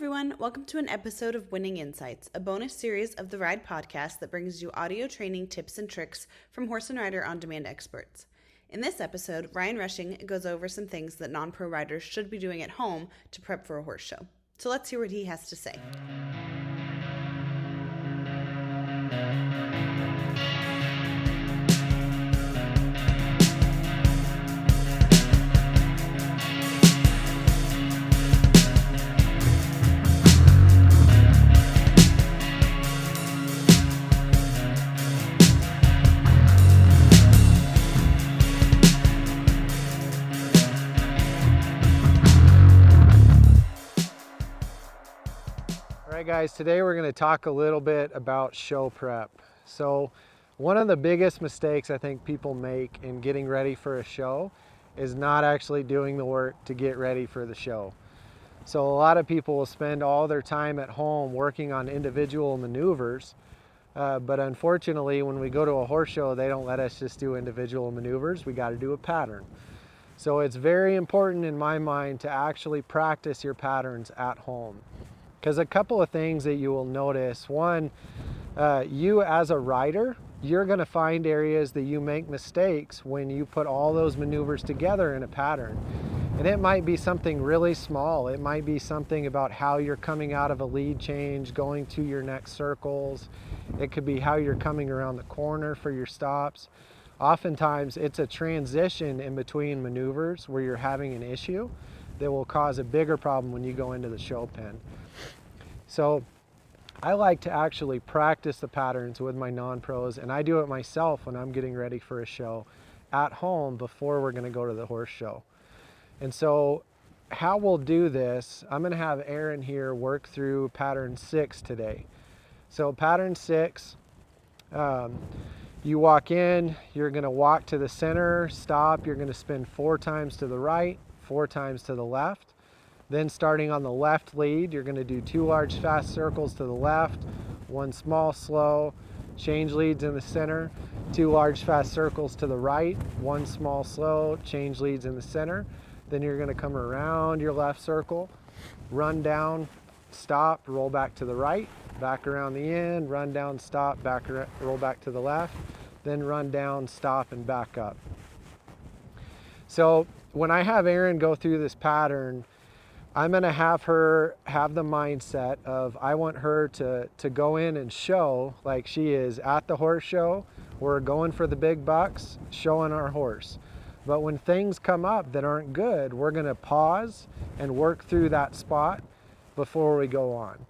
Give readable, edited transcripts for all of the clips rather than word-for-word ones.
everyone, welcome to an episode of Winning Insights, a bonus series of the Ride podcast that brings you audio training tips and tricks from horse and rider on-demand experts. In this episode, Ryan Rushing goes over some things that non-pro riders should be doing at home to prep for a horse show. So let's hear what he has to say. Alright guys, today we're going to talk a little bit about show prep. So one of the biggest mistakes I think people make in getting ready for a show is not actually doing the work to get ready for the show. So a lot of people will spend all their time at home working on individual maneuvers, but unfortunately when we go to a horse show they don't let us just do individual maneuvers, we got to do a pattern. So it's very important in my mind to actually practice your patterns at home. Because a couple of things that you will notice. One, you as a rider, you're going to find areas that you make mistakes when you put all those maneuvers together in a pattern. And it might be something really small. It might be something about how you're coming out of a lead change, going to your next circles. It could be how you're coming around the corner for your stops. Oftentimes, it's a transition in between maneuvers where you're having an issue that will cause a bigger problem when you go into the show pen. So I like to actually practice the patterns with my non-pros, and I do it myself when I'm getting ready for a show at home before we're going to go to the horse show. And so how we'll do this, I'm going to have Aaron here work through pattern 6 today. So pattern 6, you walk in, you're going to walk to the center, stop, you're going to spin 4 times to the right, 4 times to the left. Then starting on the left lead, you're going to do 2 large fast circles to the left, 1 small slow, change leads in the center, 2 large fast circles to the right, 1 small slow, change leads in the center. Then you're going to come around your left circle, run down, stop, roll back to the right, back around the end, run down, stop, back, roll back to the left, then run down, stop, and back up. So when I have Aaron go through this pattern, I'm going to have her have the mindset of I want her to go in and show like she is at the horse show. We're going for the big bucks, showing our horse. But when things come up that aren't good, we're going to pause and work through that spot before we go on.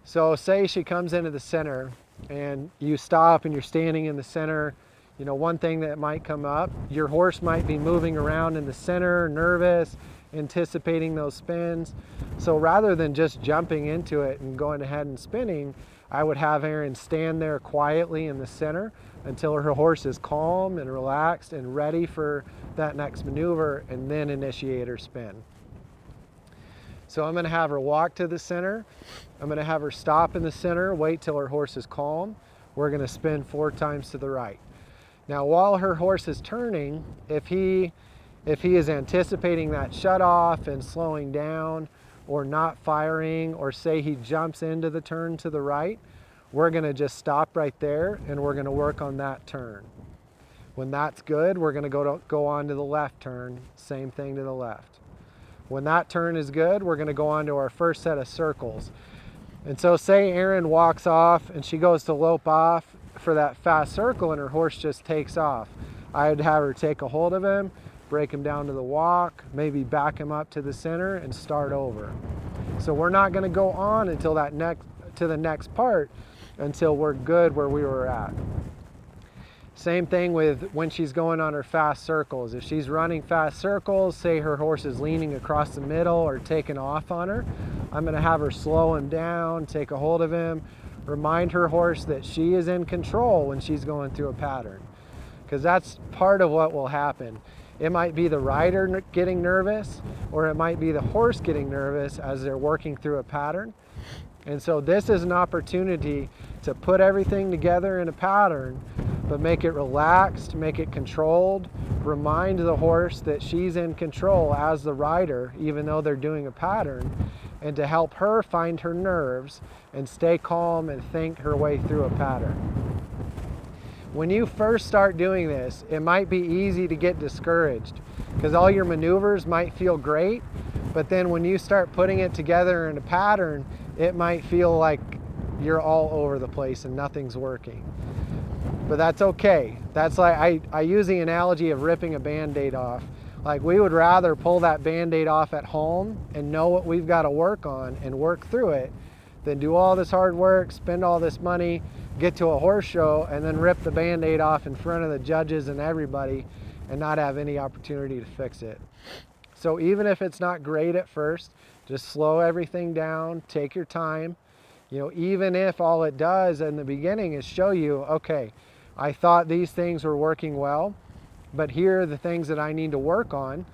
So say she comes into the center and you stop and you're standing in the center. You know, one thing that might come up, your horse might be moving around in the center, nervous, anticipating those spins. So rather than just jumping into it and going ahead and spinning, I would have Aaron stand there quietly in the center until her horse is calm and relaxed and ready for that next maneuver, and then initiate her spin. So I'm going to have her walk to the center. I'm going to have her stop in the center, wait till her horse is calm. We're going to spin 4 times to the right. Now while her horse is turning, if he is anticipating that shut off and slowing down or not firing, or say he jumps into the turn to the right, we're going to just stop right there and we're going to work on that turn. When that's good, we're going to go on to the left turn, same thing to the left. When that turn is good, we're going to go on to our first set of circles. And so say Aaron walks off and she goes to lope off for that fast circle and her horse just takes off. I would have her take a hold of him, break him down to the walk, maybe back him up to the center and start over. So we're not going to go on until the next part until we're good where we were at. Same thing with when she's going on her fast circles. If she's running fast circles, say her horse is leaning across the middle or taking off on her, I'm going to have her slow him down, take a hold of him, remind her horse that she is in control when she's going through a pattern. Because that's part of what will happen. It might be the rider getting nervous, or it might be the horse getting nervous as they're working through a pattern. And so this is an opportunity to put everything together in a pattern, but make it relaxed, make it controlled, remind the horse that she's in control as the rider, even though they're doing a pattern, and to help her find her nerves and stay calm and think her way through a pattern. When you first start doing this, it might be easy to get discouraged because all your maneuvers might feel great, but then when you start putting it together in a pattern, it might feel like you're all over the place and nothing's working. But that's okay. That's like, I use the analogy of ripping a Band-Aid off. Like, we would rather pull that Band-Aid off at home and know what we've got to work on and work through it than do all this hard work, spend all this money, get to a horse show, and then rip the Band-Aid off in front of the judges and everybody and not have any opportunity to fix it. So even if it's not great at first, just slow everything down, take your time. You know, even if all it does in the beginning is show you, okay, I thought these things were working well, but here are the things that I need to work on.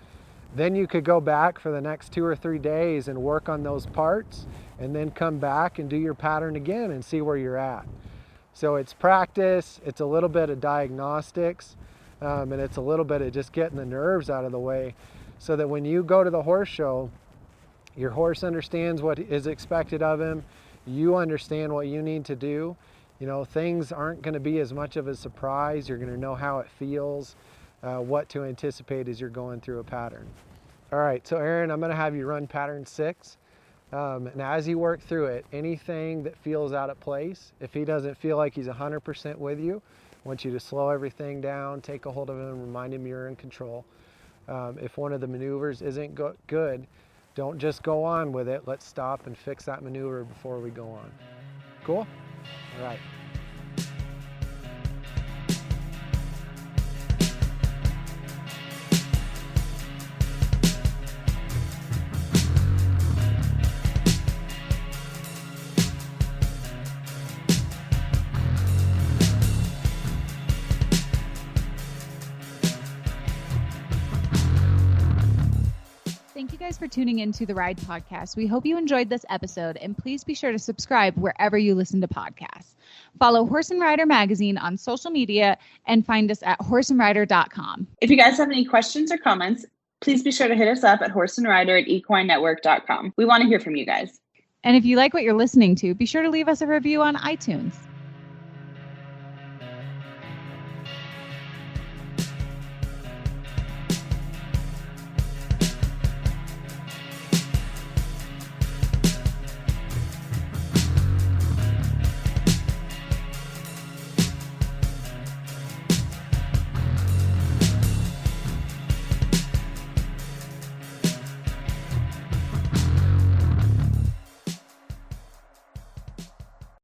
Then you could go back for the next 2 or 3 days and work on those parts, and then come back and do your pattern again and see where you're at. So it's practice, it's a little bit of diagnostics, and it's a little bit of just getting the nerves out of the way so that when you go to the horse show, your horse understands what is expected of him, you understand what you need to do. You know, things aren't going to be as much of a surprise. You're going to know how it feels, what to anticipate as you're going through a pattern. All right, so Aaron, I'm going to have you run pattern 6. And as you work through it, anything that feels out of place, if he doesn't feel like he's 100% with you, I want you to slow everything down, take a hold of him, remind him you're in control. If one of the maneuvers isn't good, don't just go on with it. Let's stop and fix that maneuver before we go on. Cool? All right. Thank you guys for tuning in to the Ride Podcast. We hope you enjoyed this episode, and please be sure to subscribe wherever you listen to podcasts. Follow Horse and Rider Magazine on social media and find us at horseandrider.com. If you guys have any questions or comments, please be sure to hit us up at horseandrider@equinenetwork.com. We want to hear from you guys. And if you like what you're listening to, be sure to leave us a review on iTunes.